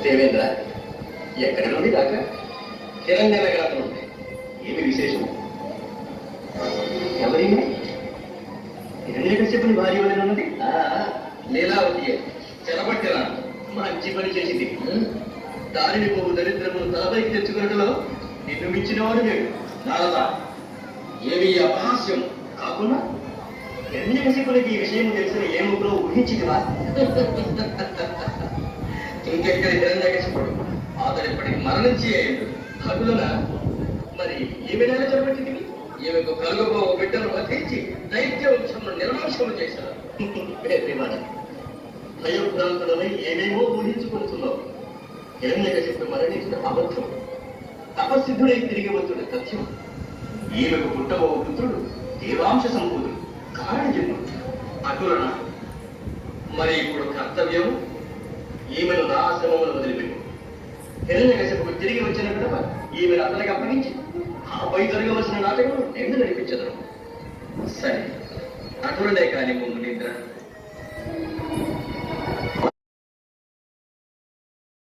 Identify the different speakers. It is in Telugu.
Speaker 1: దేవేంద్ర, ఎక్కడి నుండి దాకా? హిరణ్య నగరం నుండి. ఏమి విశేషము? ఎవరిని? హిరణ్యకశ్యపుని భార్య వలన ఉన్నది లీలావతి. చెరపట్టిరా, మంచి పని చేసింది. దారిని పోవు దరిద్రమును తలపైకి తెచ్చుకున్నట్లో నిన్ను మించినవాడు లేడు. నారద, ఏమి అపహాస్యం కాకుండా హిరణ్యకశ్యపునికి ఈ విషయం తెలిసిన ఏముగ్రో ఊహించిందివా? ఇంకెక్కడి హిరణ్యకశ్యపుడు అతడు ఇప్పటికి మరణించి అయ్యాడు. కటులన మరి ఏమి నెల చెరపట్టింది? ఈమెకు కలుగబో బిడ్డను వధించి దైత్య వంశంలో నిర్వంశము చేశారు. భయభ్రాంతులమై ఏమేమో ఊహించుకుంటున్నావు. హిరణ్యకశిపుడు మరణించిన అబద్ధం, తపసిద్ధుడై తిరిగి వచ్చుడు సత్యం. ఈమెకు పుట్టబో పుత్రుడు దేవాంశ సంపూతుడు, కారణజన్ముడు. అటులన మరి ఇప్పుడు కర్తవ్యం ఈమెను నా ఆశ్రమమును వదిలిపెట్టు. హిరణ్యకశిపుడు తిరిగి వచ్చిన పిదప ఈమెను అతనికి అప్పగించి ఆపై జరగవలసిన నాటకం నేను నడిపించదు. సరే, అటులనే కాని మునీంద్ర.